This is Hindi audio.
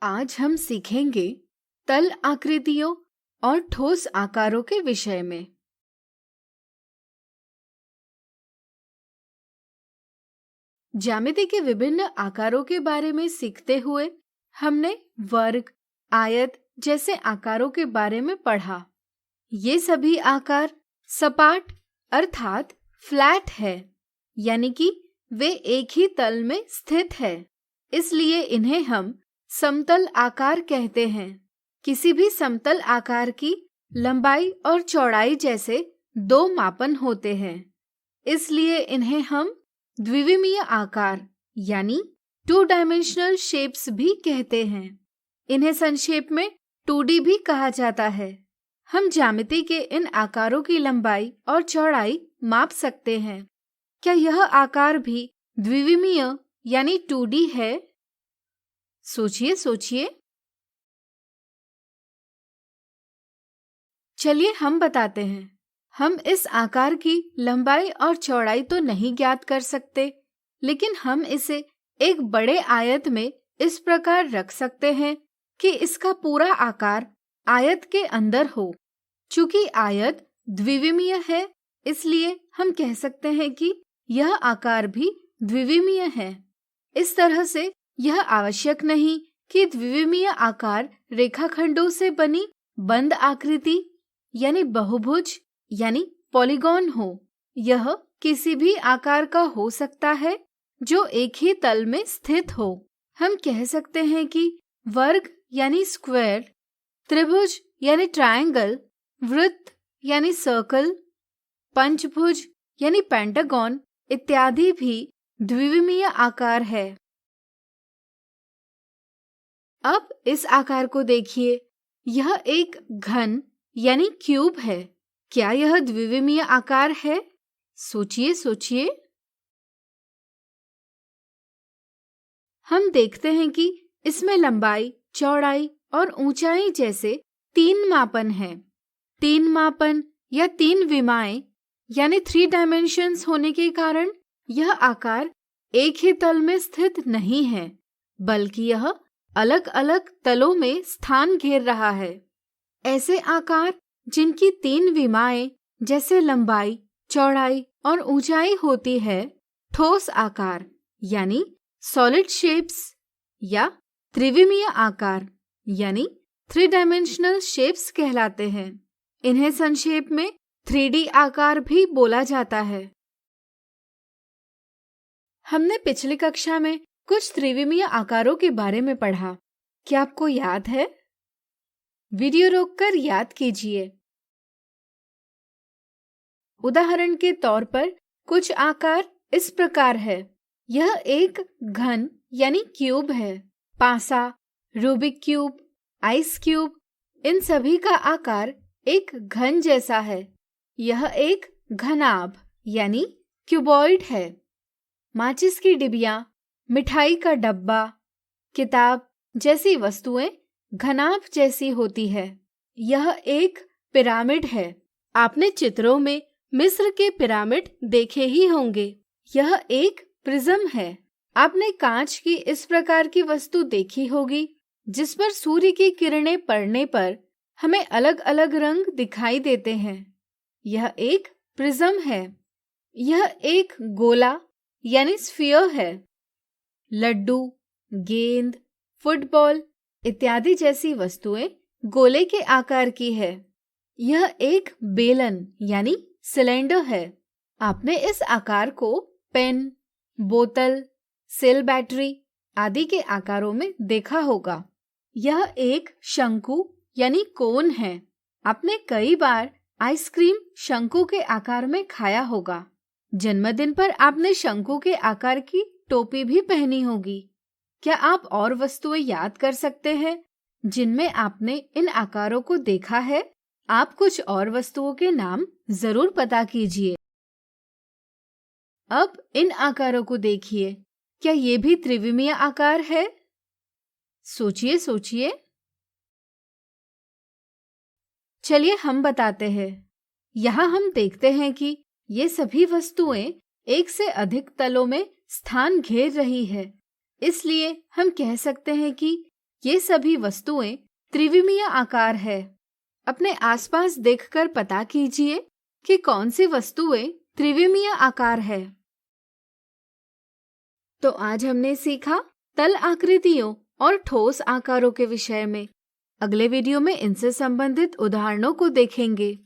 आज हम सीखेंगे तल आकृतियों और ठोस आकारों के विषय में। ज्यामिति के विभिन्न आकारों के बारे में सीखते हुए हमने वर्ग, आयत जैसे आकारों के बारे में पढ़ा। ये सभी आकार सपाट अर्थात फ्लैट है, यानी कि वे एक ही तल में स्थित है, इसलिए इन्हें हम समतल आकार कहते हैं। किसी भी समतल आकार की लंबाई और चौड़ाई जैसे दो मापन होते हैं, इसलिए इन्हें हम द्विविमीय आकार यानी 2 डायमेंशनल शेप्स भी कहते हैं। इन्हें संक्षेप में 2D भी कहा जाता है। हम ज्यामिति के इन आकारों की लंबाई और चौड़ाई माप सकते हैं। क्या यह आकार भी द्विविमीय यानी 2D है? सोचिए। चलिए हम बताते हैं। हम इस आकार की लंबाई और चौड़ाई तो नहीं ज्ञात कर सकते, लेकिन हम इसे एक बड़े आयत में इस प्रकार रख सकते हैं कि इसका पूरा आकार आयत के अंदर हो। चूंकि आयत द्विविमीय है, इसलिए हम कह सकते हैं कि यह आकार भी द्विविमीय है। इस तरह से यह आवश्यक नहीं कि द्विविमीय आकार रेखाखंडों से बनी बंद आकृति यानी बहुभुज यानी पॉलीगॉन हो। यह किसी भी आकार का हो सकता है जो एक ही तल में स्थित हो। हम कह सकते हैं कि वर्ग यानी स्क्वायर, त्रिभुज यानी ट्रायंगल, वृत्त यानी सर्कल, पंचभुज यानी पेंटागन इत्यादि भी द्विविमीय आकार है। अब इस आकार को देखिए, यह एक घन यानी क्यूब है। क्या यह द्विविमीय आकार है? सोचिए। हम देखते हैं कि इसमें लंबाई, चौड़ाई और ऊंचाई जैसे 3 मापन हैं। 3 मापन या 3 विमाएं यानी 3 डायमेंशंस होने के कारण यह आकार एक ही तल में स्थित नहीं है, बल्कि यह अलग अलग तलों में स्थान घेर रहा है। ऐसे आकार जिनकी 3 विमाएं जैसे लंबाई, चौड़ाई और ऊंचाई होती है, ठोस आकार यानी सॉलिड शेप्स या त्रिविमीय आकार यानी 3 डायमेंशनल शेप्स कहलाते हैं। इन्हें संक्षेप में 3D आकार भी बोला जाता है। हमने पिछली कक्षा में कुछ त्रिविमीय आकारों के बारे में पढ़ा। क्या आपको याद है? वीडियो रोककर याद कीजिए। उदाहरण के तौर पर कुछ आकार इस प्रकार है। यह एक घन यानी क्यूब है। पासा, रूबिक क्यूब, आइस क्यूब, इन सभी का आकार एक घन जैसा है। यह एक घनाभ यानी क्यूबॉइड है। माचिस की डिबिया, मिठाई का डब्बा, किताब जैसी वस्तुएं घनाभ जैसी होती है। यह एक पिरामिड है। आपने चित्रों में मिस्र के पिरामिड देखे ही होंगे। यह एक प्रिज्म है। आपने कांच की इस प्रकार की वस्तु देखी होगी, जिस पर सूर्य की किरणें पड़ने पर हमें अलग अलग रंग दिखाई देते हैं। यह एक प्रिज्म है। यह एक गोला यानी स्फीयर है। लड्डू, गेंद, फुटबॉल इत्यादि जैसी वस्तुएं गोले के आकार की है। यह एक बेलन यानी सिलेंडर है। आपने इस आकार को पेन, बोतल, सेल बैटरी आदि के आकारों में देखा होगा। यह एक शंकु यानी कोन है। आपने कई बार आइसक्रीम शंकु के आकार में खाया होगा। जन्मदिन पर आपने शंकु के आकार की टोपी भी पहनी होगी। क्या आप और वस्तुएं याद कर सकते हैं जिनमें आपने इन आकारों को देखा है? आप कुछ और वस्तुओं के नाम जरूर पता कीजिए। अब इन आकारों को देखिए। क्या ये भी त्रिविमीय आकार है? सोचिए। चलिए हम बताते हैं। यहाँ हम देखते हैं कि ये सभी वस्तुएं एक से अधिक तलों में स्थान घेर रही है, इसलिए हम कह सकते हैं कि ये सभी वस्तुएं त्रिविमीय आकार है। अपने आसपास देखकर पता कीजिए कि कौन सी वस्तुएं त्रिविमीय आकार है। तो आज हमने सीखा तल आकृतियों और ठोस आकारों के विषय में। अगले वीडियो में इनसे संबंधित उदाहरणों को देखेंगे।